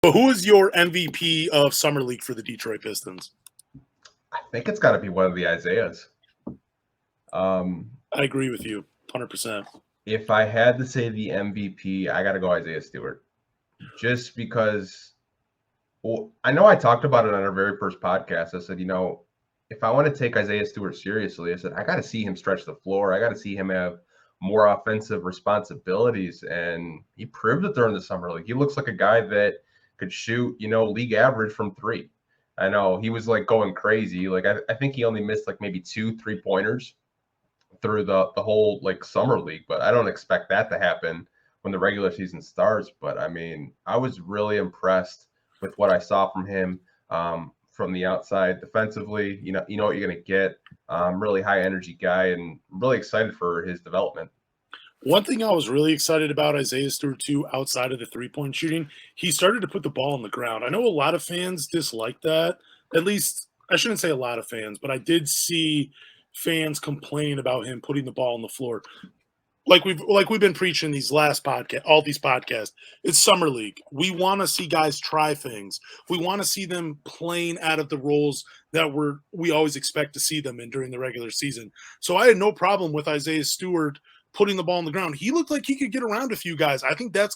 But who is your MVP of Summer League for the Detroit Pistons? I think it's got to be one of the Isaiahs. I agree with you 100%. If I had to say the MVP, I got to go Isaiah Stewart. Just because, well, I know I talked about it on our very first podcast. I said, if I want to take Isaiah Stewart seriously, I said, I got to see him stretch the floor. I got to see him have more offensive responsibilities. And he proved it during the summer league. He looks like a guy that could shoot, league average from three. I know he was like going crazy. Like I think he only missed like maybe 2 3-pointers through the whole like summer league, but I don't expect that to happen when the regular season starts. But I mean, I was really impressed with what I saw from him from the outside defensively. You know what you're gonna get. Really high energy guy, and really excited for his development. One thing I was really excited about Isaiah Stewart too, outside of the 3-point shooting, he started to put the ball on the ground. I know a lot of fans dislike that. At least I shouldn't say a lot of fans, but I did see fans complain about him putting the ball on the floor. Like we've been preaching these last podcast, all these podcasts. It's summer league. We want to see guys try things. We want to see them playing out of the roles that we always expect to see them in during the regular season. So I had no problem with Isaiah Stewart putting the ball on the ground. He looked like he could get around a few guys. I think the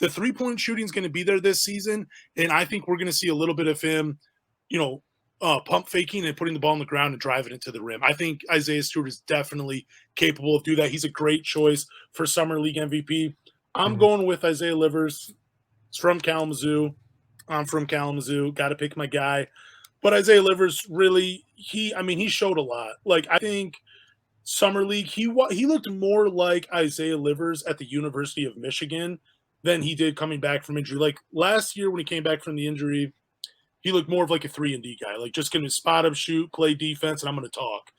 3-point shooting is going to be there this season, and I think we're going to see a little bit of him, pump faking and putting the ball on the ground and driving it to the rim. I think Isaiah Stewart is definitely capable of doing that. He's a great choice for Summer League MVP. I'm going with Isaiah Livers. He's from Kalamazoo. I'm from Kalamazoo. Got to pick my guy. But Isaiah Livers really, he showed a lot. Like, I think Summer League, he looked more like Isaiah Livers at the University of Michigan than he did coming back from injury. Like last year when he came back from the injury, he looked more of like a 3-and-D guy, like just going to spot up, shoot, play defense, and I'm going to talk.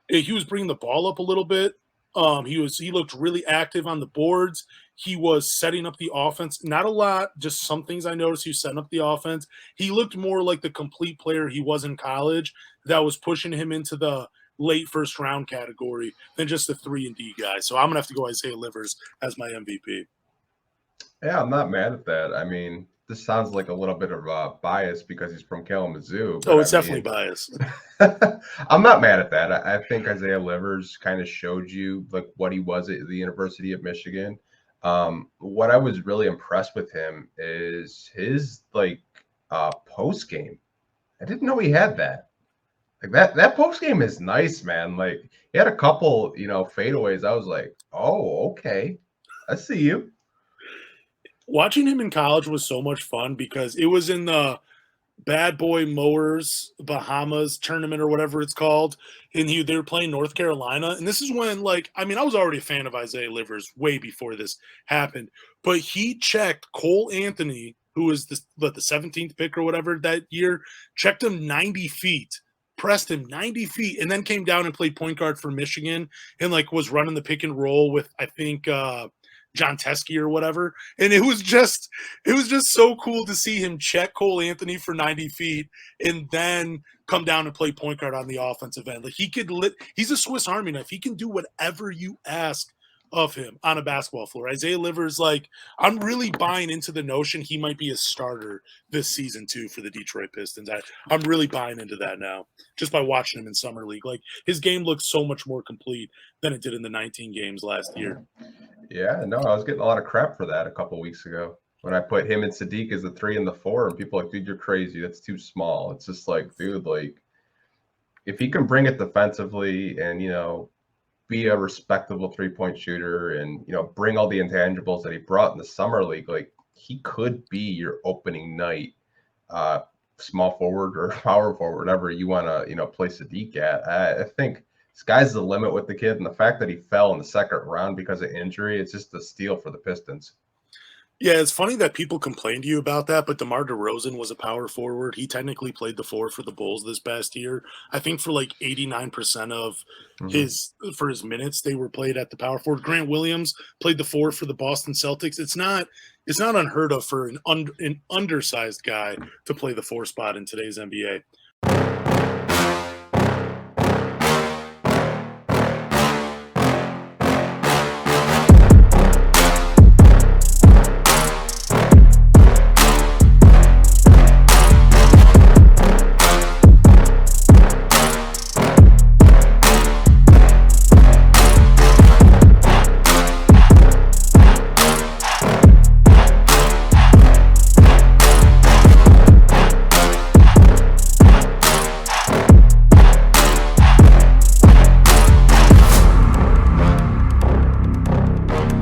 He was bringing the ball up a little bit. He looked really active on the boards. He was setting up the offense. Not a lot, just some things I noticed. He was setting up the offense. He looked more like the complete player he was in college that was pushing him into the late first round category than just a 3-and-D guy. So I'm going to have to go Isaiah Livers as my MVP. Yeah, I'm not mad at that. I mean, this sounds like a little bit of bias because he's from Kalamazoo. But It's definitely biased. I'm not mad at that. I think Isaiah Livers kind of showed you like what he was at the University of Michigan. What I was really impressed with him is his post game. I didn't know he had that. Like that post game is nice, man. Like he had a couple, fadeaways. I was like, oh, okay, I see you. Watching him in college was so much fun because it was in the Bad Boy Mowers Bahamas tournament or whatever it's called, and they were playing North Carolina. And this is when, I was already a fan of Isaiah Livers way before this happened, but he checked Cole Anthony, who was the 17th pick or whatever that year, checked him 90 feet. Pressed him 90 feet and then came down and played point guard for Michigan and was running the pick and roll with, I think, John Teskey or whatever. And it was just so cool to see him check Cole Anthony for 90 feet and then come down and play point guard on the offensive end. Like he's a Swiss Army knife. He can do whatever you ask of him on a basketball floor. Isaiah Livers, I'm really buying into the notion he might be a starter this season too for the Detroit Pistons. I'm really buying into that now just by watching him in summer league. Like his game looks so much more complete than it did in the 19 games last year. Yeah, no, I was getting a lot of crap for that a couple of weeks ago when I put him and Sadiq as the 3 and the 4, and people are like, dude, you're crazy. That's too small. It's just like, dude, if he can bring it defensively and be a respectable 3-point shooter and bring all the intangibles that he brought in the summer league, like he could be your opening night small forward or power forward, whatever you want to play Sadiq at. I think sky's the limit with the kid, and the fact that he fell in the second round because of injury, it's just a steal for the Pistons. Yeah, it's funny that people complain to you about that, but DeMar DeRozan was a power forward. He technically played the 4 for the Bulls this past year. I think for 89% of his minutes, they were played at the power forward. Grant Williams played the 4 for the Boston Celtics. It's not unheard of for an undersized guy to play the 4 spot in today's NBA.